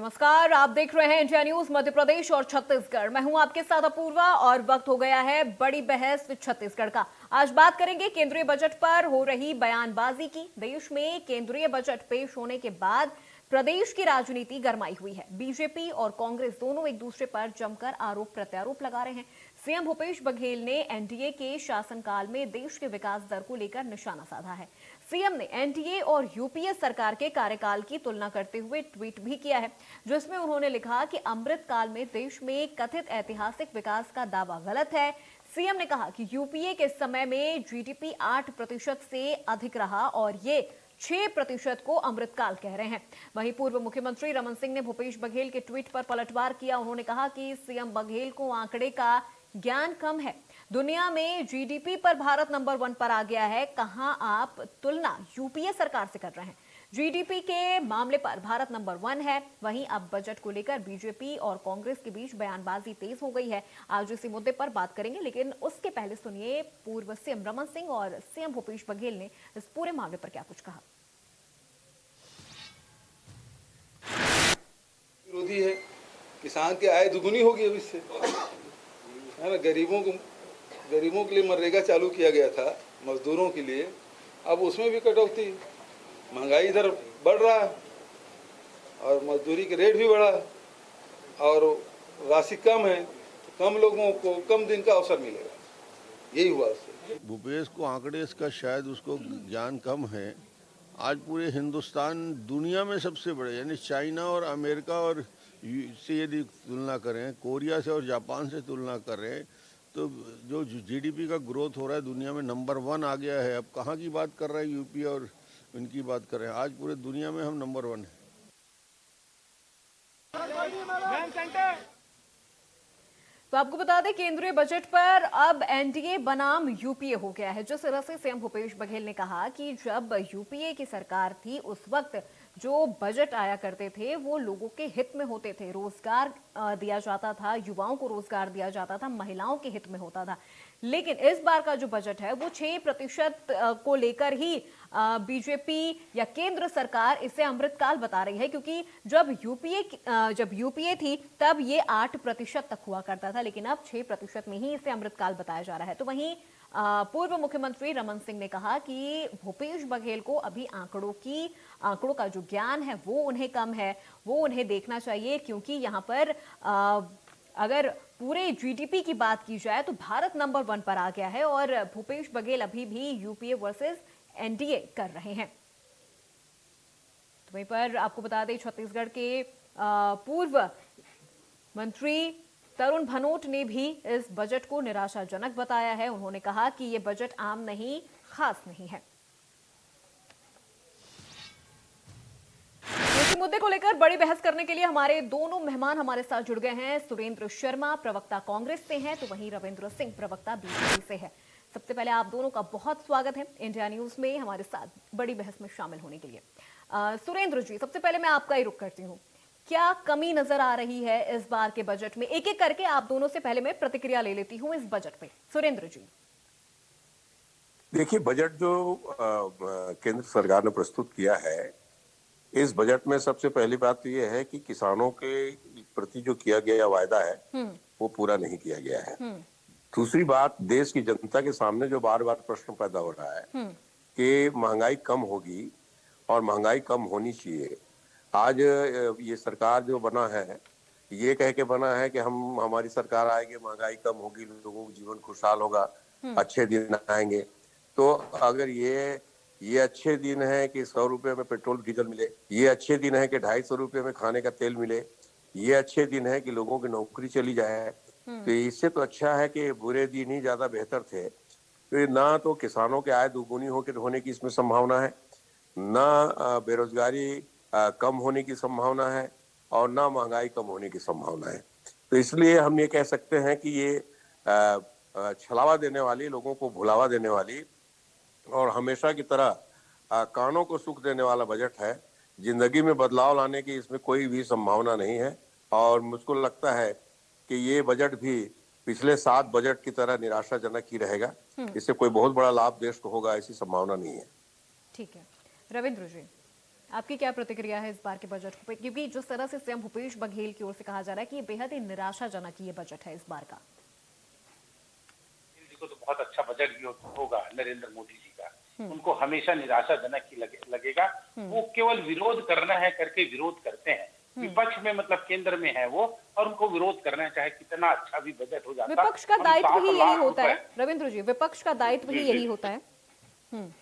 नमस्कार, आप देख रहे हैं इंडिया न्यूज मध्य प्रदेश और छत्तीसगढ़। मैं हूं आपके साथ अपूर्वा और वक्त हो गया है बड़ी बहस छत्तीसगढ़ का। आज बात करेंगे केंद्रीय बजट पर हो रही बयानबाजी की। देश में केंद्रीय बजट पेश होने के बाद प्रदेश की राजनीति गरमाई हुई है। बीजेपी और कांग्रेस दोनों एक दूसरे पर जमकर आरोप प्रत्यारोप लगा रहे हैं। सीएम भूपेश बघेल ने एनडीए के शासनकाल में देश के विकास दर को लेकर निशाना साधा है। सीएम ने एनडीए और यूपीए सरकार के कार्यकाल की तुलना करते हुए ट्वीट भी किया है, जिसमें उन्होंने लिखा कि अमृत काल में देश में कथित ऐतिहासिक विकास का दावा गलत है। सीएम ने कहा कि यूपीए के समय में जीडीपी 8% से अधिक रहा और ये 6% को अमृतकाल कह रहे हैं। वहीं पूर्व मुख्यमंत्री रमन सिंह ने भूपेश बघेल के ट्वीट पर पलटवार किया। उन्होंने कहा कि सीएम बघेल को आंकड़े का ज्ञान कम है। दुनिया में जीडीपी पर भारत नंबर 1 पर आ गया है। कहां आप तुलना यूपीए सरकार से कर रहे हैं? जीडीपी के मामले पर भारत नंबर 1 है। वहीं अब बजट को लेकर बीजेपी और कांग्रेस के बीच बयानबाजी तेज हो गई है। आज इसी मुद्दे पर बात करेंगे, लेकिन उसके पहले सुनिए पूर्व सीएम रमन सिंह और सीएम भूपेश बघेल ने इस पूरे मामले पर क्या कुछ कहा। विरोधी है, किसान की आय दुगुनी होगी अब इससे, है ना। गरीबों के लिए मनरेगा चालू किया गया था, मजदूरों के लिए, अब उसमें भी कटौती। महंगाई इधर बढ़ रहा है और मजदूरी के रेट भी बढ़ा और राशि कम है, तो कम लोगों को कम दिन का अवसर मिलेगा। यही हुआ उससे। भूपेश को आंकड़े इसका शायद उसको ज्ञान कम है। आज पूरे हिंदुस्तान दुनिया में सबसे बड़े, यानी चाइना और अमेरिका और से यदि तुलना करें, कोरिया से और जापान से तुलना करें, तो जो जीडीपी का ग्रोथ हो रहा है दुनिया में नंबर 1 आ गया है। अब कहाँ की बात कर रहे हैं यूपी और इनकी बात कर रहे हैं? आज पूरे दुनिया में हम नंबर 1 हैं। तो आपको बता दें, केंद्रीय बजट पर अब एनडीए बनाम यूपीए हो गया है। जिस तरह से सीएम भूपेश बघेल ने कहा कि जब यूपीए की सरकार थी उस वक्त जो बजट आया करते थे वो लोगों के हित में होते थे। रोजगार दिया जाता था, युवाओं को रोजगार दिया जाता था, महिलाओं के हित में होता था। लेकिन इस बार का जो बजट है वो 6% को लेकर ही बीजेपी या केंद्र सरकार इसे अमृतकाल बता रही है, क्योंकि जब यूपीए थी तब ये 8% तक हुआ करता था, लेकिन अब 6% में ही इसे अमृतकाल बताया जा रहा है। तो वहीं पूर्व मुख्यमंत्री रमन सिंह ने कहा कि भूपेश बघेल को अभी आंकड़ों का जो ज्ञान है वो उन्हें कम है, वो उन्हें देखना चाहिए, क्योंकि यहाँ पर अगर पूरे जीडीपी की बात की जाए तो भारत नंबर 1 पर आ गया है और भूपेश बघेल अभी भी यूपीए वर्सेस एनडीए कर रहे हैं। तो वहीं पर आपको बता दें, छत्तीसगढ़ के पूर्व मंत्री तरुण भनोट ने भी इस बजट को निराशाजनक बताया है। उन्होंने कहा कि यह बजट आम नहीं, खास नहीं है। इसी मुद्दे को लेकर बड़ी बहस करने के लिए हमारे दोनों मेहमान हमारे साथ जुड़ गए हैं। सुरेंद्र शर्मा प्रवक्ता कांग्रेस से हैं, तो वहीं रविंद्र सिंह प्रवक्ता बीजेपी से है। सबसे पहले आप दोनों का बहुत स्वागत है इंडिया न्यूज में हमारे साथ बड़ी बहस में शामिल होने के लिए। सुरेंद्र जी, सबसे पहले मैं आपका ही रुख करती हूँ। क्या कमी नजर आ रही है इस बार के बजट में? एक एक करके आप दोनों से पहले मैं प्रतिक्रिया ले लेती हूँ इस बजट पे। सुरेंद्र जी। देखिए, बजट जो केंद्र सरकार ने प्रस्तुत किया है, इस बजट में सबसे पहली बात तो यह है कि किसानों के प्रति जो किया गया वायदा है वो पूरा नहीं किया गया है। दूसरी बात, देश की जनता के सामने जो बार बार प्रश्न पैदा हो रहा है कि महंगाई कम होगी और महंगाई कम होनी चाहिए। आज ये सरकार जो बना है, ये कह के बना है कि हमारी सरकार आएगी, महंगाई कम होगी, लोगों का जीवन खुशहाल होगा, अच्छे दिन आएंगे। तो अगर ये अच्छे दिन है कि 100 रुपए में पेट्रोल डीजल मिले, ये अच्छे दिन है कि 250 रुपए में खाने का तेल मिले, ये अच्छे दिन है कि लोगों की नौकरी चली जाए, तो इससे तो अच्छा है कि बुरे दिन ही ज्यादा बेहतर थे। तो ना तो किसानों की आय दुगुनी होने की इसमें संभावना है, ना बेरोजगारी कम होने की संभावना है और ना महंगाई कम होने की संभावना है। तो इसलिए हम ये कह सकते हैं कि ये छलावा देने वाली, लोगों को भुलावा देने वाली और हमेशा की तरह कानों को सुख देने वाला बजट है। जिंदगी में बदलाव लाने की इसमें कोई भी संभावना नहीं है और मुझको लगता है कि ये बजट भी पिछले 7 बजट की तरह निराशाजनक ही रहेगा। इससे कोई बहुत बड़ा लाभ देश को होगा ऐसी संभावना नहीं है। ठीक है, रविंद्र जी आपकी क्या प्रतिक्रिया है इस बार के बजट पे, क्योंकि जिस तरह से सीएम भूपेश बघेल की ओर से कहा जा रहा है कि ये बेहद ही निराशाजनक ये बजट है इस बार का। जी को तो बहुत अच्छा बजट भी होगा नरेंद्र मोदी जी का, उनको हमेशा निराशाजनक ही लगेगा। वो केवल विरोध करना है करके विरोध करते हैं, विपक्ष में मतलब केंद्र में है वो, और उनको विरोध करना है चाहे कितना अच्छा भी बजट हो जाता है। विपक्ष का दायित्व ही यही होता है रविंद्र जी, विपक्ष का दायित्व ही यही होता है।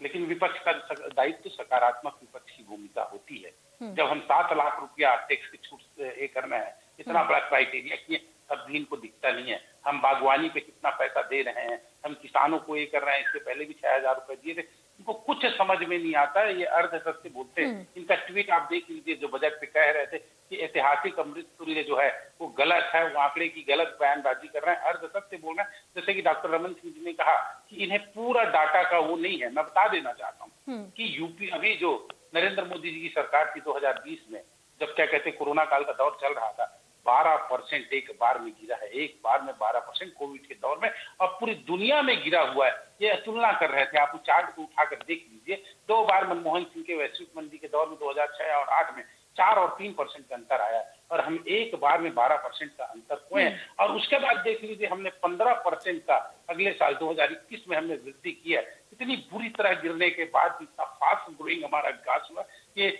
लेकिन विपक्ष का दायित्व सकारात्मक विपक्ष की भूमिका होती है। जब हम 7 लाख रुपया टैक्स की छूट ये करना है, इतना बड़ा क्राइटेरिया कि अब भी इनको दिखता नहीं है। हम बागवानी पे कितना पैसा दे रहे हैं, हम किसानों को ये कर रहे हैं, इससे पहले भी 6,000 रुपए दिए थे। इनको कुछ समझ में नहीं आता है, ये अर्ध सत्य बोलते हैं। इनका ट्वीट आप देख लीजिए, जो बजट पे कह रहे थे कि ऐतिहासिक अमृत तुल्य जो है वो गलत है, वो आंकड़े की गलत बयानबाजी कर रहे हैं, अर्ध सत्य बोल रहे हैं। जैसे कि डॉक्टर रमन सिंह जी ने कहा कि इन्हें पूरा डाटा का वो नहीं है। मैं बता देना चाहता हूँ कि यूपी अभी जो नरेंद्र मोदी जी की सरकार थी 2020 में, जब क्या कहते कोरोना काल का दौर चल रहा था, 12% एक बार में गिरा है, एक बार में 12% कोविड के दौर में, और पूरी दुनिया में गिरा हुआ है। ये तुलना कर रहे थे, आप चार्ट को उठाकर देख लीजिए। 2 बार मनमोहन सिंह के वैश्विक मंदी के दौर में 2006 और 8 में 4 और 3% का अंतर आया, और हम एक बार में 12% का अंतर हुए हैं। और उसके बाद देख लीजिए हमने 15% का अगले साल 2021 में हमने वृद्धि की है। इतनी बुरी तरह गिरने के बाद इतना फास्ट ग्रोइंग हमारा विकास हुआ, ये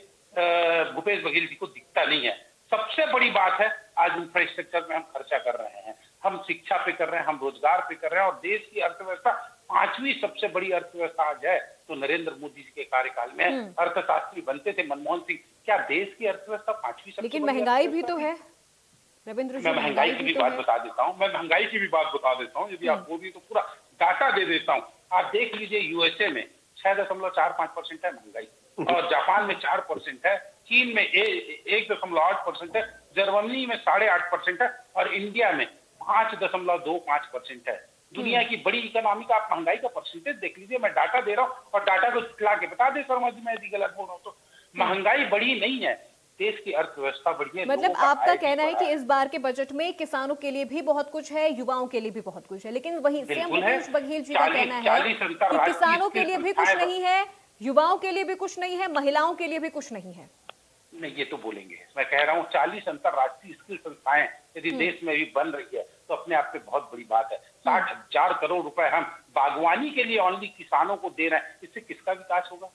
भूपेश बघेल जी को दिखता नहीं है। सबसे बड़ी बात है, आज इंफ्रास्ट्रक्चर में हम खर्चा कर रहे हैं, हम शिक्षा पे कर रहे हैं, हम रोजगार पे कर रहे हैं, और देश की अर्थव्यवस्था 5वीं सबसे बड़ी अर्थव्यवस्था आज है। तो नरेंद्र मोदी जी के कार्यकाल में अर्थशास्त्री बनते थे मनमोहन सिंह, क्या देश की अर्थव्यवस्था 5वीं सबसे, लेकिन महंगाई भी तो है रविंद्र जी। मैं महंगाई की भी बात बता देता हूँ, मैं महंगाई की भी बात बता देता हूँ, यदि आप बोलिए तो पूरा डाटा दे देता हूँ। आप देख लीजिए, यूएसए में 6.45% है महंगाई, और जापान में 4% है, चीन में 1.8% है, जर्मनी में 8.5% है, और इंडिया में 5.25% है। दुनिया की बड़ी इकोनॉमी का आप महंगाई का परसेंटेज देख लीजिए। मैं डाटा दे रहा हूँ और डाटा को ला के बता दे समझ में, यदि गलत बोल रहा हूँ तो। महंगाई बढ़ी नहीं है, देश की अर्थव्यवस्था बढ़ी है। मतलब आपका कहना है कि इस बार के बजट में किसानों के लिए भी बहुत कुछ है, युवाओं के लिए भी बहुत कुछ है, लेकिन वहीं सीएम भूपेश बघेल जी का कहना है कि किसानों के लिए भी कुछ नहीं है, युवाओं के लिए भी कुछ नहीं है, महिलाओं के लिए भी कुछ नहीं है। नहीं, ये तो बोलेंगे। मैं कह रहा हूँ 40 अंतरराष्ट्रीय स्किल संस्थाएं यदि देश में भी बन रही है तो अपने आप में बहुत बड़ी बात है। 60,000 करोड़ रुपए हम बागवानी के लिए ओनली किसानों को दे रहे हैं, इससे किसका विकास होगा?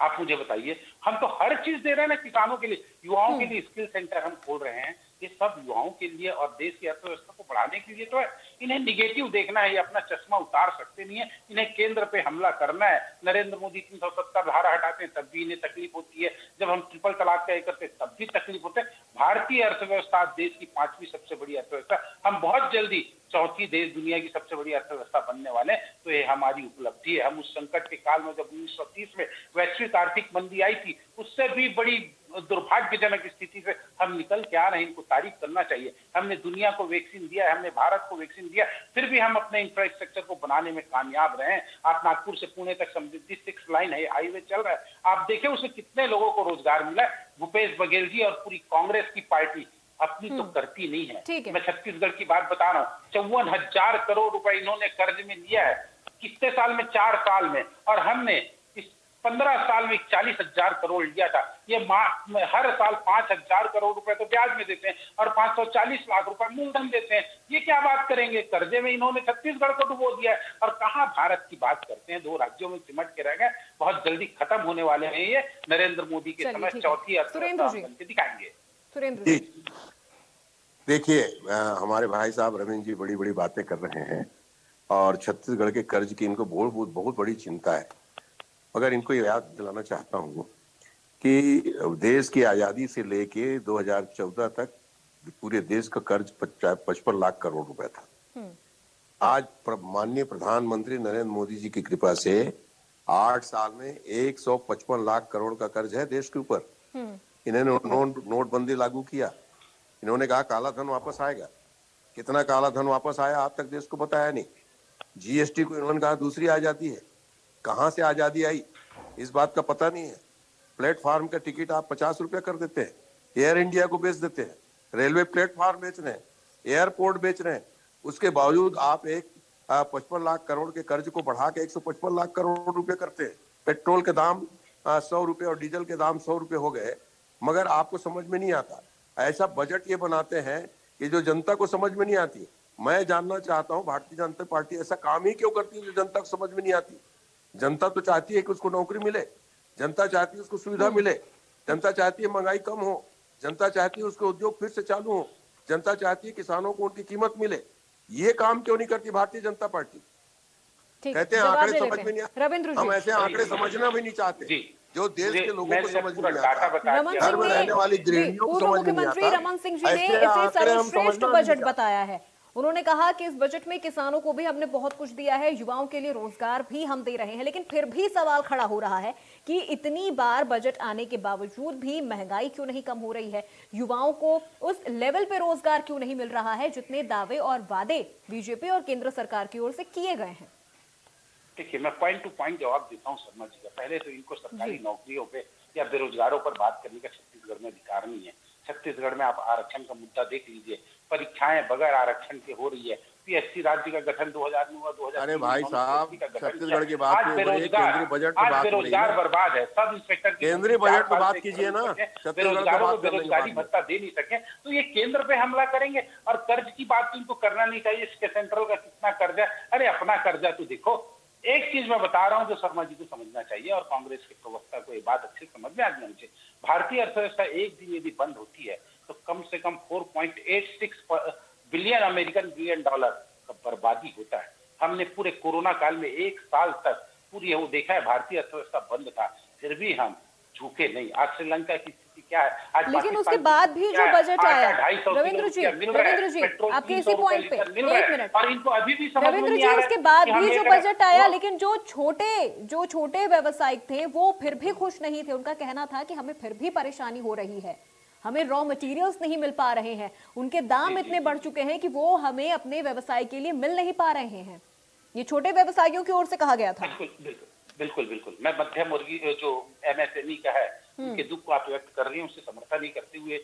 आप मुझे बताइए। हम तो हर चीज दे रहे हैं ना किसानों के लिए, युवाओं के लिए स्किल सेंटर हम खोल रहे हैं, ये सब युवाओं के लिए और देश की अर्थव्यवस्था को बढ़ाने के लिए तो है। इन्हें निगेटिव देखना है, ये अपना चश्मा उतार सकते नहीं है। इन्हें केंद्र पे हमला करना है। नरेंद्र मोदी 370 धारा हटाते हैं तब भी इन्हें तकलीफ होती है, जब हम ट्रिपल तलाक तय करते हैं तब भी तकलीफ होता है। भारतीय अर्थव्यवस्था देश की 5वीं सबसे बड़ी अर्थव्यवस्था, हम बहुत जल्दी 4थी देश दुनिया की सबसे बड़ी अर्थव्यवस्था बनने वाले, तो ये हमारी उपलब्धि है। हम उस संकट के काल में जब 1930 में वैश्विक आर्थिक मंदी आई थी, उससे भी बड़ी दुर्भाग्यजनक स्थिति से हम निकल के आ रहे हैं, इनको तारीफ करना चाहिए। हमने दुनिया को वैक्सीन दिया है, हमने भारत को वैक्सीन दिया, फिर भी हम अपने इंफ्रास्ट्रक्चर को बनाने में कामयाब रहे हैं। आप नागपुर से पुणे तक समृद्धि 6 लाइन है, हाईवे चल रहा है, आप देखिए उसमें कितने लोगों को रोजगार मिला है। भूपेश बघेल जी और पूरी कांग्रेस की पार्टी अपनी तो करती नहीं है। मैं छत्तीसगढ़ की बात बता रहा हूँ, 54,000 करोड़ रुपए इन्होंने कर्ज में लिया है, कितने साल में? 4 साल में, और हमने 15 साल में 40,000 करोड़ लिया था। ये हर साल 5,000 करोड़ रुपए तो ब्याज में देते हैं और 540 लाख रुपए मूलधन देते हैं। ये क्या बात करेंगे? कर्जे में इन्होंने छत्तीसगढ़ को डुबो दिया है, और कहां भारत की बात करते हैं। 2 राज्यों में सिमट के रह गए, बहुत जल्दी खत्म होने वाले हैं। ये नरेंद्र मोदी के समय 4थी अर्थव्यवस्था बनके दिखाएंगे। सुरेंद्र जी, देखिए, हमारे भाई साहब रविंद्र जी बड़ी बड़ी बातें कर रहे हैं, और छत्तीसगढ़ के कर्ज की इनको बहुत बड़ी चिंता है। मगर इनको याद दिलाना चाहता हूँ कि देश की आजादी से लेके 2014 तक पूरे देश का कर्ज 55 लाख करोड़ रुपए था। आज माननीय प्रधानमंत्री नरेंद्र मोदी जी की कृपा से 8 साल में 155 लाख करोड़ का कर्ज है देश के ऊपर। इन्होंने नोटबंदी लागू किया, इन्होंने कहा काला धन वापस आएगा। कितना काला धन वापस आया आज तक देश को बताया नहीं। जीएसटी को इन्होंने कहा दूसरी आजादी है, कहां से आजादी आई इस बात का पता नहीं है। प्लेटफॉर्म का टिकट आप 50 रुपया कर देते हैं, एयर इंडिया को बेच देते हैं, रेलवे प्लेटफॉर्म बेच रहे हैं, एयरपोर्ट बेच रहे हैं, उसके बावजूद आप 55 लाख करोड़ के कर्ज को बढ़ा के 155 लाख करोड़ रुपए करते हैं। पेट्रोल के दाम 100 रुपए और डीजल के दाम 100 रुपए हो गए, मगर आपको समझ में नहीं आता। ऐसा बजट ये बनाते हैं कि जो जनता को समझ में नहीं आती। मैं जानना चाहता हूँ भारतीय जनता पार्टी ऐसा काम ही क्यों करती है जो जनता को समझ में नहीं आती। जनता तो चाहती है कि उसको नौकरी मिले, जनता चाहती है उसको सुविधा मिले, जनता चाहती है महंगाई कम हो, जनता चाहती है उसके उद्योग फिर से चालू हो, जनता चाहती है किसानों को उनकी कीमत मिले। ये काम क्यों नहीं करती भारतीय जनता पार्टी? ठीक, कहते हैं जवाब आंकड़े ले समझ लेते में नहीं हैं आते, रविंद्र हम जी। ऐसे आंकड़े समझना भी नहीं चाहते जी, जो देश के लोगों को समझ में नहीं डाटा आता। बता रमन दिया। घर सिंह में ने रहने वाली जी, गृहिणियों को पूर्व समझ में नहीं मुख्यमंत्री आता। रमन सिंह जी ने ऐसे इसे आंकड़े हम सर्वश्रेष्ठ समझना भी बजट नहीं बताया है। उन्होंने कहा कि इस बजट में किसानों को भी हमने बहुत कुछ दिया है, युवाओं के लिए रोजगार भी हम दे रहे हैं, लेकिन फिर भी सवाल खड़ा हो रहा है कि इतनी बार बजट आने के बावजूद भी महंगाई क्यों नहीं कम हो रही है, युवाओं को उस लेवल पे रोजगार क्यों नहीं मिल रहा है जितने दावे और वादे बीजेपी और केंद्र सरकार की ओर से किए गए हैं। देखिए, मैं पॉइंट टू पॉइंट जवाब देता हूँ शर्मा जी का। पहले तो इनको सरकारी नौकरियों पे या बेरोजगारों पर बात करने का छत्तीसगढ़ में अधिकार नहीं है। छत्तीसगढ़ में आप आरक्षण का मुद्दा देख लीजिए, परीक्षाएं बगैर आरक्षण के हो रही है। पीएससी राज्य का गठन 2000 में हुआ, 2003 अरे भाई साहब, छत्तीसगढ़ की बात आज नहीं हो रही है, केंद्रीय बजट में आज बात हो रही बेरोजगार है। बर्बाद है। सब इंस्पेक्टर की केंद्रीय नौकरी बजट 4 में साल बात से कीजिए ना, करते हैं, छत्तीसगढ़ की बेरोजगारों बात को कर लेंगे बेरोजगारी बाद में। भत्ता दे नहीं सके तो ये केंद्र पे हमला करेंगे। और कर्ज की बात तो इनको करना नहीं चाहिए, इसके सेंट्रल का कितना कर्जा। अरे अपना कर्जा तो देखो। एक चीज मैं बता रहा हूं जो शर्मा जी को समझना चाहिए और कांग्रेस के प्रवक्ता को ये बात अच्छे समझ में आ जानी चाहिए। भारतीय अर्थव्यवस्था एक दिन यदि बंद होती है तो कम से कम 4.86 बिलियन अमेरिकन बिलियन डॉलर का बर्बादी होता है। हमने पूरे कोरोना काल में 1 साल तक पूरी वो देखा है, भारतीय अर्थव्यवस्था बंद था, फिर भी हम झुके नहीं। आज श्रीलंका की स्थिति क्या है, आज लेकिन उसके पाकिस्तान बाद की भी स्थिति जो क्या है? बजट आटा आया, 250 रविंद्र जी, रुपया मिल रहा है, रविंद्र जी, पेट्रोल आपके 300 इसी रुपया पॉइंट पे लीटर मिल एक रहा है। मिनट, और इनको अभी भी समझ में रविंद्र नहीं जी, आ रहा है उसके बाद कि हम भी जो एक बजट आया, वो- लेकिन जो छोटे व्यवसायिक थे वो फिर भी खुश नहीं थे। उनका कहना था कि हमें फिर भी परेशानी हो रही है, हमें रॉ मटेरियल्स नहीं मिल पा रहे हैं, उनके दाम इतने बढ़ चुके हैं कि वो हमें अपने व्यवसाय के लिए मिल नहीं पा रहे हैं। ये छोटे व्यवसायियों की ओर से कहा गया था। बिल्कुल बिल्कुल बिल्कुल बिल्कुल। मैं मध्यम वर्गीय जो एमएसएमई का है उनके दुख को आप व्यक्त कर रही हूँ, उससे समर्थन ही करते हुए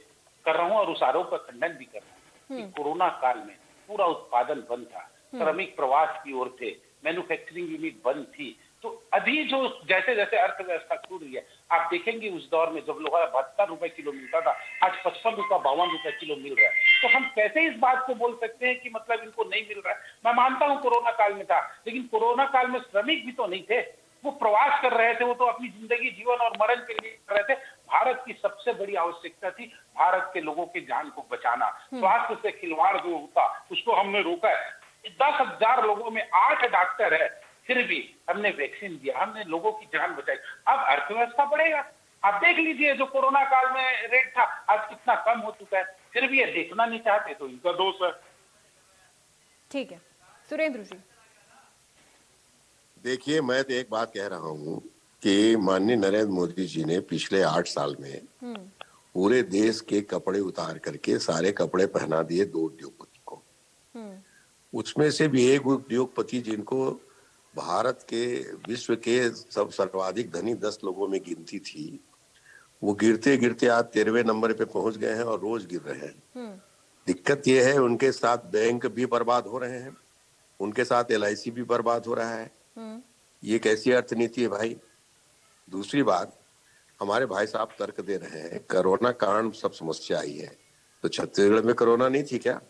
कर रहा हूँ और उस आरोप का खंडन भी कर रहा हूँ कि कोरोना काल में पूरा उत्पादन बंद था, श्रमिक प्रवास की ओर थे, मैन्युफैक्चरिंग यूनिट बंद थी। तो अभी जो जैसे जैसे अर्थव्यवस्था खुल रही है, आप देखेंगे उस दौर में जब लोहा 72 रुपए किलो मिलता था, आज 55 रुपए 52 रुपए किलो मिल रहा है। तो हम कैसे इस बात को बोल सकते हैं कि मतलब इनको नहीं मिल रहा है? मैं मानता हूं कोरोना काल में था, लेकिन कोरोना काल में श्रमिक भी तो नहीं थे, वो प्रवास कर रहे थे, वो तो अपनी जिंदगी जीवन और मरण के लिए कर रहे थे। भारत की सबसे बड़ी आवश्यकता थी भारत के लोगों की जान को बचाना। स्वास्थ्य से खिलवाड़ जो होता उसको हमने रोका है। 10,000 लोगों में 8 डॉक्टर है, फिर भी हमने वैक्सीन दिया, हमने लोगों की जान बचाई। अब अर्थव्यवस्था बढ़ेगा। आप देख लीजिए जो कोरोना काल में रेट था आज कितना कम हो चुका है, फिर भी ये देखना नहीं चाहते तो इनका दोष है। ठीक है, सुरेंद्र जी। देखिए, मैं तो एक बात कह रहा हूँ कि माननीय नरेंद्र मोदी जी ने पिछले 8 साल में पूरे देश के कपड़े उतार करके सारे कपड़े पहना दिए 2 उद्योगपति को। उसमें से भी एक उद्योगपति जिनको भारत के विश्व के सब सर्वाधिक धनी 10 लोगों में गिनती थी, वो गिरते गिरते आज 13वें नंबर पे पहुंच गए हैं और रोज गिर रहे हैं। दिक्कत ये है उनके साथ बैंक भी बर्बाद हो रहे हैं, उनके साथ LIC भी बर्बाद हो रहा है। ये कैसी अर्थनीति है भाई? दूसरी बात, हमारे भाई साहब तर्क दे रहे हैं कोरोना कारण सब समस्या आई है, तो छत्तीसगढ़ में कोरोना नहीं थी क्या?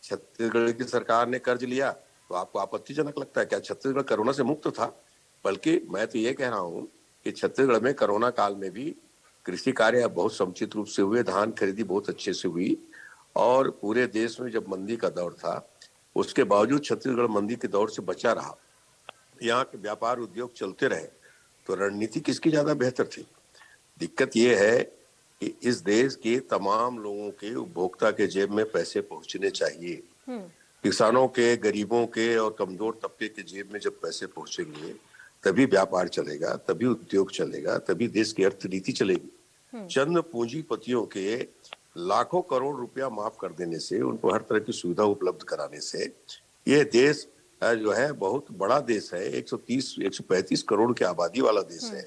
छत्तीसगढ़ की सरकार ने कर्ज लिया तो आपको आपत्तिजनक लगता है क्या? छत्तीसगढ़ कोरोना से मुक्त था। बल्कि मैं तो ये कह रहा हूँ कि छत्तीसगढ़ में कोरोना काल में भी कृषि कार्य बहुत समुचित रूप से हुए, धान खरीदी बहुत अच्छे से हुई और पूरे देश में जब मंदी का दौर था उसके बावजूद छत्तीसगढ़ मंदी के दौर से बचा रहा, यहाँ के व्यापार उद्योग चलते रहे। तो रणनीति किसकी ज्यादा बेहतर थी? दिक्कत ये है कि इस देश के तमाम लोगों के उपभोक्ता के जेब में पैसे पहुंचने चाहिए। किसानों के, गरीबों के और कमजोर तबके के जेब में जब पैसे पहुंचेंगे तभी व्यापार चलेगा, तभी उद्योग चलेगा, तभी देश की अर्थनीति चलेगी। चंद पूंजीपतियों के लाखों करोड़ रुपया माफ कर देने से, उनको हर तरह की सुविधा उपलब्ध कराने से ये देश जो है बहुत बड़ा देश है, 135 करोड़ की आबादी वाला देश है।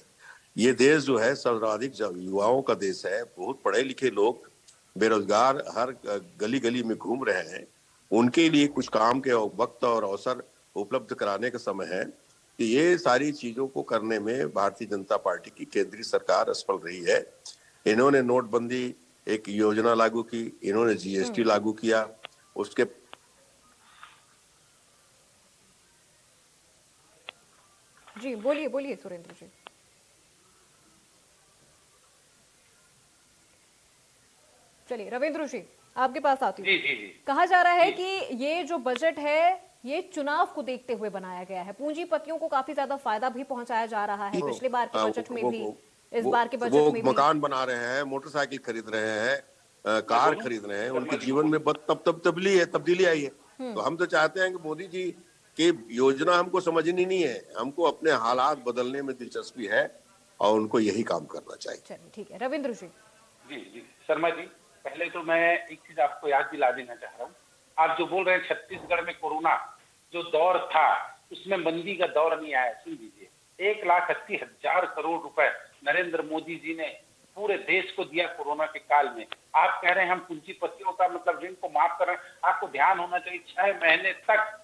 ये देश जो है सर्वाधिक युवाओं का देश है, बहुत पढ़े लिखे लोग बेरोजगार हर गली गली में घूम रहे हैं। उनके लिए कुछ काम के वक्त और अवसर उपलब्ध कराने का समय है। कि ये सारी चीजों को करने में भारतीय जनता पार्टी की केंद्रीय सरकार असफल रही है। इन्होंने नोटबंदी एक योजना लागू की, इन्होंने जीएसटी लागू किया, उसके जी बोलिए बोलिए सुरेंद्र जी। चलिए रविंद्र जी आपके पास आती हूँ। जी जी जी। कहा जा रहा है कि ये जो बजट है ये चुनाव को देखते हुए बनाया गया है, पूंजीपतियों को काफी ज्यादा फायदा भी पहुंचाया जा रहा है, पिछले बार के बजट में भी, इस बार के बजट में भी। मकान बना रहे हैं, मोटरसाइकिल खरीद रहे हैं, कार खरीद रहे हैं, उनके जीवन में तब्दीली आई है। तो हम तो चाहते हैं कि मोदी जी की योजना हमको समझनी नहीं है, हमको अपने हालात बदलने में दिलचस्पी है और उनको यही काम करना चाहिए। चलिए ठीक है रविंद्र जी। जी जी शर्मा जी, पहले तो मैं एक चीज आपको याद दिला देना चाह रहा हूँ। आप जो बोल रहे हैं छत्तीसगढ़ में कोरोना जो दौर था उसमें मंदी का दौर नहीं आया। सुन लीजिए, 1,80,000 करोड़ रुपए नरेंद्र मोदी जी ने पूरे देश को दिया कोरोना के काल में। आप कह रहे हैं हम पूंजीपतियों का मतलब ऋण को माफ कर रहे हैं। आपको ध्यान होना चाहिए 6 महीने तक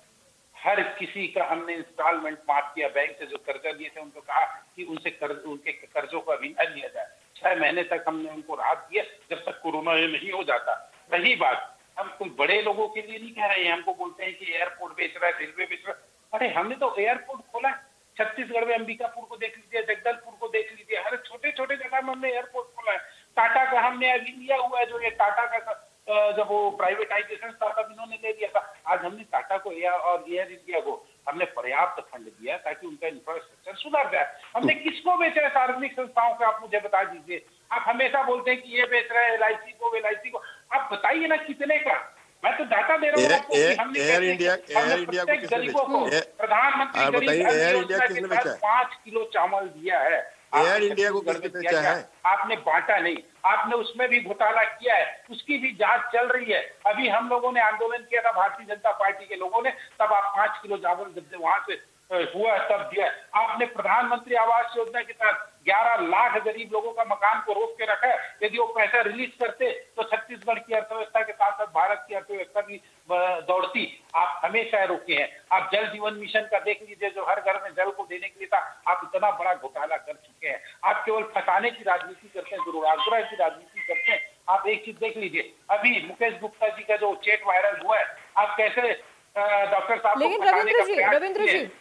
हर किसी का हमने इंस्टॉलमेंट माफ किया। बैंक से जो कर्जा लिए थे उनको कहा कि उनके कर्जों का भी न लिया जाए। 6 महीने तक हमने उनको राहत दिया जब तक कोरोना ये नहीं हो जाता। रही बात, हम कोई बड़े लोगों के लिए नहीं कह रहे हैं। हमको बोलते हैं कि एयरपोर्ट बेच रहा है, रेलवे बेच रहा है। अरे हमने तो एयरपोर्ट खोला है छत्तीसगढ़ में, अंबिकापुर को देख लीजिए, जगदलपुर को देख लीजिए, हर छोटे छोटे जगह में हमने एयरपोर्ट खोला है। टाटा का हमने अभी लिया हुआ है, जो ये टाटा का जब वो प्राइवेटाइजेशन था तब इन्होंने ले लिया था। आज हमने टाटा को और एयर इंडिया को हमने पर्याप्त फंड दिया ताकि उनका इंफ्रास्ट्रक्चर सुधार जाए। हमने किसको बेचा है सार्वजनिक संस्थाओं को, आप मुझे बता दीजिए। आप हमेशा बोलते हैं कि ये बेच रहे हैं एलआईसी को, एलआईसी को, आप बताइए ना कितने का। मैं तो डाटा दे रहा हूँ आपको कि हमने एयर इंडिया को किसने गरीबों को प्रधानमंत्री गरीब एयर इंडिया किसने बेचा है? 5 किलो चावल दिया है। एयर इंडिया को किसने बेचा है? आपने बांटा नहीं, आपने उसमें भी घोटाला किया है, उसकी भी जांच चल रही है। अभी हम लोगों ने आंदोलन किया था, भारतीय जनता पार्टी के लोगों ने, तब आप 5 किलो चावल जब वहां से हुआ तब दिया। आपने प्रधानमंत्री आवास योजना के तहत 11 लाख गरीब लोगों का मकान को रोक के रखा है। यदि वो पैसा रिलीज करते तो छत्तीसगढ़ की अर्थव्यवस्था के साथ साथ भारत की अर्थव्यवस्था भी दौड़ती। आप हमेशा रोके हैं। आप जल जीवन मिशन का देख लीजिए, जो हर घर में जल को देने के लिए था, आप इतना बड़ा घोटाला कर चुके हैं। आप केवल फंसाने की राजनीति करते हैं, दुराग्रह की राजनीति करते हैं। आप एक चीज देख लीजिए, अभी मुकेश गुप्ता जी का जो चेट वायरल हुआ है, आप कैसे डॉक्टर साहब को फंसाने का प्रयास रविंद्र किए जी,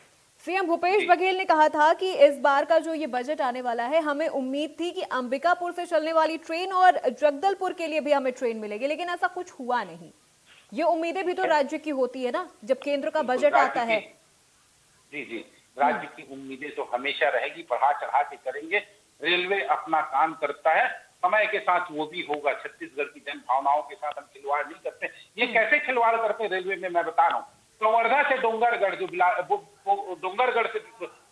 सीएम भूपेश बघेल ने कहा था कि इस बार का जो ये बजट आने वाला है, हमें उम्मीद थी कि अंबिकापुर से चलने वाली ट्रेन और जगदलपुर के लिए भी हमें ट्रेन मिलेगी, लेकिन ऐसा कुछ हुआ नहीं। ये उम्मीदें भी तो राज्य की होती है ना, जब केंद्र का बजट आता है। जी जी, राज्य की उम्मीदें तो हमेशा रहेगी, बढ़ा चढ़ा के करेंगे। रेलवे अपना काम करता है, समय के साथ वो भी होगा। छत्तीसगढ़ की जन भावनाओं के साथ हम खिलवाड़ नहीं करते। ये कैसे खिलवाड़ करते रेलवे में, मैं बता रहा हूँ। कवर्धा से डोंगरगढ़, जो डोंगरगढ़ से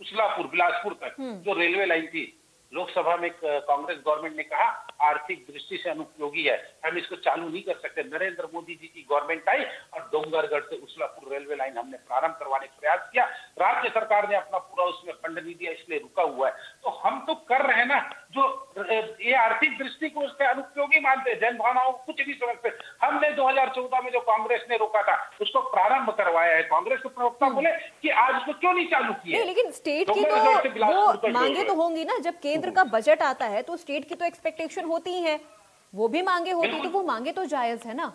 उछलापुर बिलासपुर तक जो रेलवे लाइन थी, लोकसभा में कांग्रेस गवर्नमेंट ने कहा आर्थिक दृष्टि से अनुपयोगी है, हम इसको चालू नहीं कर सकते। नरेंद्र मोदी जी की गवर्नमेंट आई और डोंगरगढ़ से उछलापुर रेलवे लाइन हमने प्रारंभ करवाने का प्रयास किया। राज्य सरकार ने अपना पूरा उसमें फंड नहीं दिया, इसलिए रुका हुआ है। तो हम तो कर रहे हैं ना, जो ये आर्थिक दृष्टि को उसके अनुपयोगी मानते, जन भावनाओं को कुछ नहीं समझते। हमने 2014 में जो कांग्रेस ने रोका था उसको प्रारंभ करवाया है। कांग्रेस के प्रवक्ता बोले कि आज उसको क्यों नहीं चालू किया। लेकिन स्टेट की तो वो मांगे तो होंगी ना, जब केंद्र का बजट आता है तो स्टेट की तो एक्सपेक्टेशन होती ही है, वो भी मांगे होती, तो वो मांगे तो जायज है ना।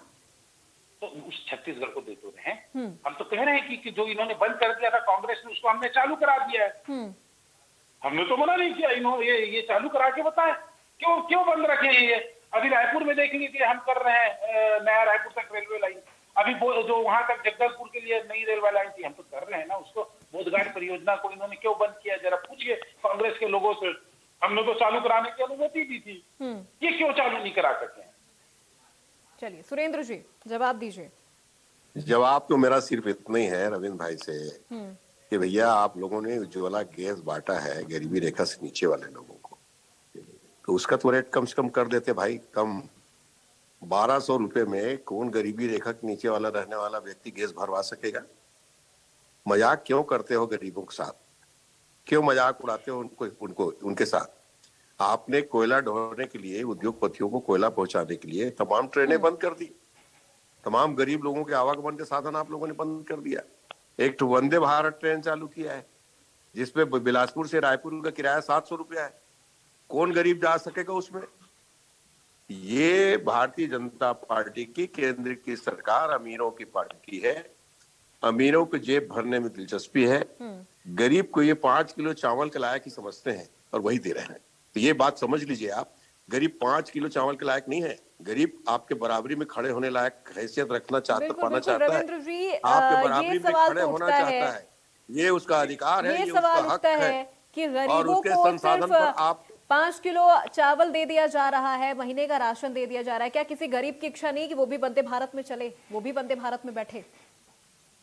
तो उस छत्तीसगढ़ को दे तो रहे हैं। हम तो कह रहे हैं कि जो इन्होंने बंद कर दिया था कांग्रेस ने, उसको हमने चालू करा दिया है। हमने तो मना नहीं किया, इन्होंने ये चालू करा के बताए क्यों बंद रखे हैं ये। अभी रायपुर में देख लीजिए, हम कर रहे हैं नया रायपुर तक रेलवे लाइन। अभी जो वहां तक जगदलपुर के लिए नई रेलवे लाइन थी, हम तो कर रहे हैं ना उसको। बोधघाट परियोजना को इन्होंने क्यों बंद किया, जरा पूछिए कांग्रेस के लोगों से। हमने तो चालू कराने की अनुमति दी थी, ये क्यों चालू नहीं करा सके। चलिए सुरेंद्र जी जवाब दीजिए। जवाब तो मेरा सिर्फ इतना ही है रविंद्र भाई से कि भैया आप लोगों ने उज्ज्वला गैस बांटा है गरीबी रेखा से नीचे वाले लोगों को, तो उसका तो रेट कम से कम कर देते भाई। कम 1200 रुपए में कौन गरीबी रेखा के नीचे वाला रहने वाला व्यक्ति गैस भरवा सकेगा? मजाक क्यों करते हो गरीबों के साथ, क्यों मजाक उड़ाते हो उनके साथ? आपने कोयला ढोने के लिए, उद्योगपतियों को कोयला पहुंचाने के लिए तमाम ट्रेनें बंद कर दी, तमाम गरीब लोगों के आवागमन के साधन आप लोगों ने बंद कर दिया। एक तो वंदे भारत ट्रेन चालू किया है, जिसमें बिलासपुर से रायपुर का किराया 700 रुपया है। कौन गरीब जा सकेगा उसमें? ये भारतीय जनता पार्टी की केंद्र की सरकार अमीरों की पार्टी है। अमीरों को जेब भरने में दिलचस्पी है। गरीब को ये 5 किलो चावल के लायक ही समझते हैं और वही दे रहे हैं। तो ये बात समझ लीजिए आप, गरीब 5 किलो चावल के लायक नहीं है। गरीब आपके बराबरी में खड़े होने लायक हैसियत रखना चाहता, पाना चाहता है। रविंद्र जी, आपके बराबरी ये में सवाल खड़े तो होना उठता चाहता है। ये उसका अधिकार है, ये ये उसका सवाल हक उठता है। है कि और गरीबों उसके को संसाधन सिर्फ पर आप 5 किलो चावल दे दिया जा रहा है, महीने का राशन दे दिया जा रहा है। क्या किसी गरीब की इच्छा नहीं कि वो भी वंदे भारत में चले, वो भी वंदे भारत में बैठे?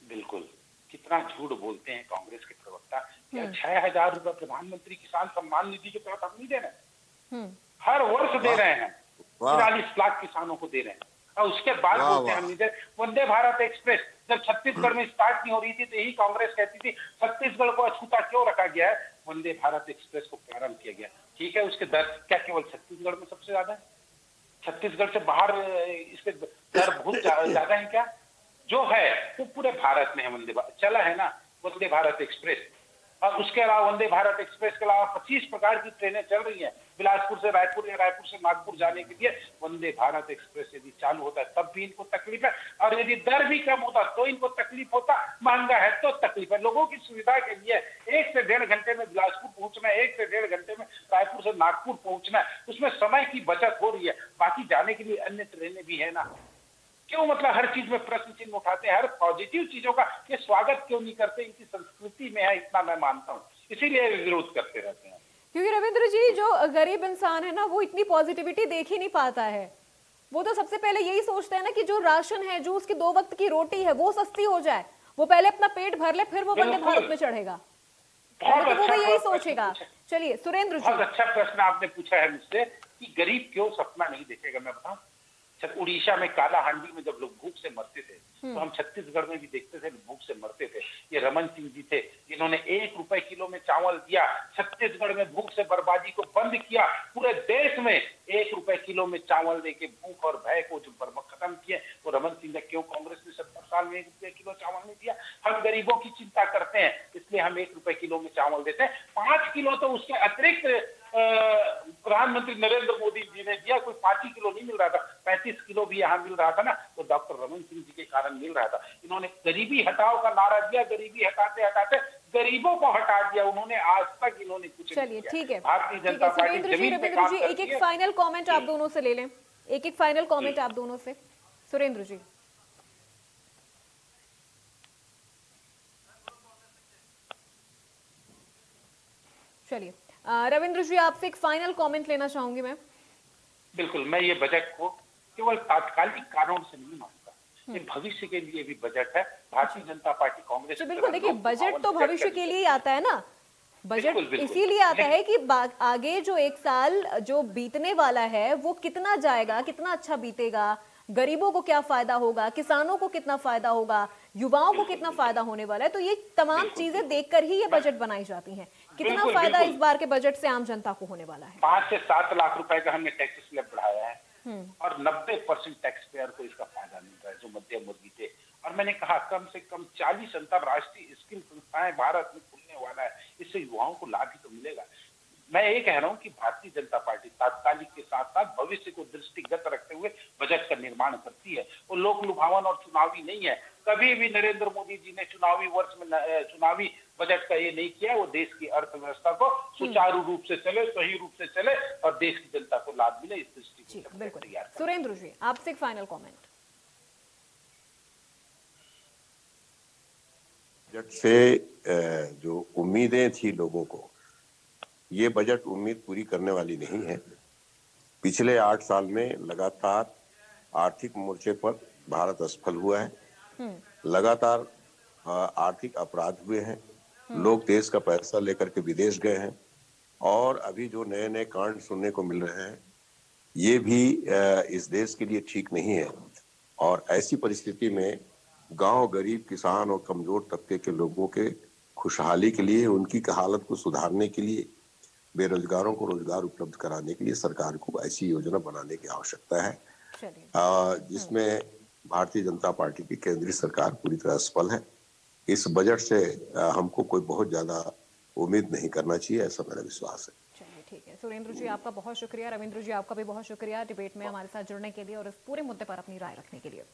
बिल्कुल, कितना झूठ बोलते हैं कांग्रेस के प्रवक्ता। क्या 6,000 रुपए प्रधानमंत्री किसान सम्मान निधि के तहत हम नहीं दे रहे? हर वर्ष दे रहे हैं, 43 लाख किसानों को दे रहे हैं। और उसके बाद बोलते हैं हम नहीं दे। वंदे भारत एक्सप्रेस जब छत्तीसगढ़ में स्टार्ट नहीं हो रही थी तो यही कांग्रेस कहती थी छत्तीसगढ़ को अछूता क्यों रखा गया है, वंदे भारत एक्सप्रेस को प्रारंभ किया गया। ठीक है, उसके दर क्या केवल छत्तीसगढ़ में सबसे ज्यादा है? छत्तीसगढ़ से बाहर इसके दर बहुत ज्यादा है क्या? जो है वो पूरे भारत में है। वंदे भारत चला है ना, वंदे भारत एक्सप्रेस। और उसके अलावा वंदे भारत एक्सप्रेस के अलावा 25 प्रकार की ट्रेनें चल रही हैं बिलासपुर से रायपुर या रायपुर से नागपुर जाने के लिए। वंदे भारत एक्सप्रेस यदि चालू होता है तब भी इनको तकलीफ है, और यदि दर भी कम होता तो इनको तकलीफ होता। महंगा है तो तकलीफ है। लोगों की सुविधा के लिए 1 से 1.5 घंटे में बिलासपुर पहुंचना है, 1 से 1.5 घंटे में रायपुर से नागपुर पहुंचना है, उसमें समय की बचत हो रही है। बाकी जाने के लिए अन्य ट्रेनें भी है ना। क्यों मतलब हर चीज में प्रश्न चिन्ह उठाते हैं? हर पॉजिटिव चीजों का ये स्वागत क्यों नहीं करते? इनकी संस्कृति में है, इतना मैं मानता हूँ, इसीलिए विरोध करते रहते हैं। क्योंकि रविंद्र जी, जो गरीब इंसान है ना, वो इतनी पॉजिटिविटी देख ही नहीं पाता है। वो तो सबसे पहले यही सोचता है ना कि जो राशन है, जो उसकी 2 वक्त की रोटी है, वो सस्ती हो जाए। वो पहले अपना पेट भर ले, फिर वो वंदे भारत में चढ़ेगा। बहुत तो वो अच्छा यही सोचेगा। चलिए सुरेंद्र जी, बहुत अच्छा प्रश्न आपने पूछा है मुझसे कि गरीब क्यों सपना नहीं देखेगा। मैं बताऊं, उड़ीसा में काला हांडी में जब लोग भूख से मरते थे तो हम छत्तीसगढ़ में भी देखते थे भूख से मरते थे। ये रमन सिंह जी थे जिन्होंने 1 रुपए किलो में चावल दिया, छत्तीसगढ़ में भूख से बर्बादी को बंद किया। पूरे देश में 1 रुपए किलो में चावल देके भूख और भय को जो खत्म किए वो रमन सिंह ने। क्यों कांग्रेस ने 70 साल में 1 रुपए किलो चावल नहीं दिया? हम गरीबों की चिंता करते हैं, इसलिए हम 1 रुपए किलो में चावल देते हैं। 5 किलो तो उसके अतिरिक्त प्रधानमंत्री नरेंद्र मोदी जी ने दिया। कोई 5 किलो नहीं मिल रहा था, 35 किलो भी यहाँ मिल रहा था ना, तो डॉक्टर रमन सिंह जी के कारण मिल रहा था। इन्होंने गरीबी हटाओ का नारा दिया, गरीबी हटाते हटाते गरीबों को हटा दिया उन्होंने। आज तक इन्होंने कुछ चलिए ठीक है, भारतीय जनता पार्टी सुरेंद्र जी, रविंद्र जी, एक फाइनल कॉमेंट आप दोनों से ले लें। एक फाइनल कॉमेंट आप दोनों से। सुरेंद्र जी, चलिए रविंद्र जी, आपसे एक फाइनल कमेंट लेना चाहूंगी मैं। बिल्कुल, मैं ये बजट को केवल तात्कालिक कारणों से नहीं मानता, ये भविष्य के लिए भी बजट है। भारतीय जनता पार्टी कांग्रेस तो बिल्कुल देखिए, बजट तो भविष्य के लिए ही आता है ना। बजट इसीलिए आता है कि आगे जो 1 साल जो बीतने वाला है वो कितना जाएगा, कितना अच्छा बीतेगा, गरीबों को क्या फायदा होगा, किसानों को कितना फायदा होगा, युवाओं को कितना फायदा होने वाला है। तो ये तमाम चीजें देखकर ही ये बजट बनाई जाती हैं। कितना फायदा इस बार के बजट से आम जनता को होने वाला है? 5 से 7 लाख रुपए का हमने टैक्स स्लैब बढ़ाया है और 90% टैक्स पेयर को इसका फायदा मिल रहा है जो मध्यम वर्गीय थे। और मैंने कहा कम से कम 40 अंतरराष्ट्रीय स्किल संस्थाएं भारत में खुलने वाला है, इससे युवाओं को लाभ ही तो मिलेगा। मैं ये कह रहा हूं कि भारतीय जनता पार्टी तात्कालिक के साथ साथ भविष्य को दृष्टिगत रखते हुए बजट का निर्माण करती है। वो लोक लुभावन और चुनावी नहीं है। कभी भी नरेंद्र मोदी जी ने चुनावी वर्ष में चुनावी बजट का ये नहीं किया। वो देश की अर्थव्यवस्था को सुचारू रूप से चले, सही रूप से चले और देश की जनता को लाभ मिले, इस दृष्टि से बिल्कुल। सुरेंद्र जी, आपसे एक फाइनल कमेंट। बजट से जो उम्मीदें थी लोगों को, ये बजट उम्मीद पूरी करने वाली नहीं है। पिछले 8 साल में लगातार आर्थिक मोर्चे पर भारत असफल हुआ है। लगातार आर्थिक अपराध हुए हैं। लोग देश का पैसा लेकर के विदेश गए हैं और अभी जो नए नए कांड सुनने को मिल रहे हैं ये भी इस देश के लिए ठीक नहीं है। और ऐसी परिस्थिति में गांव, गरीब, किसान और कमजोर तबके के लोगों के खुशहाली के लिए, उनकी हालत को सुधारने के लिए, बेरोजगारों को रोजगार उपलब्ध कराने के लिए सरकार को ऐसी योजना बनाने की आवश्यकता है जिसमें भारतीय जनता पार्टी की केंद्रीय सरकार पूरी तरह असफल है। इस बजट से हमको कोई बहुत ज्यादा उम्मीद नहीं करना चाहिए, ऐसा मेरा विश्वास है। चलिए ठीक है, सुरेंद्र जी आपका बहुत शुक्रिया, रविंद्र जी आपका भी बहुत शुक्रिया डिबेट में हमारे साथ जुड़ने के लिए और इस पूरे मुद्दे पर अपनी राय रखने के लिए।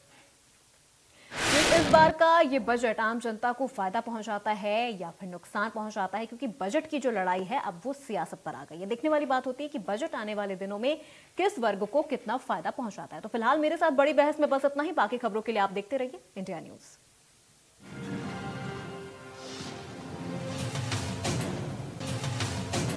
इस बार का ये बजट आम जनता को फायदा पहुंचाता है या फिर नुकसान पहुंचाता है, क्योंकि बजट की जो लड़ाई है अब वो सियासत पर आ गई है। देखने वाली बात होती है कि बजट आने वाले दिनों में किस वर्ग को कितना फायदा पहुंचाता है। तो फिलहाल मेरे साथ बड़ी बहस में बस इतना ही। बाकी खबरों के लिए आप देखते रहिए इंडिया न्यूज।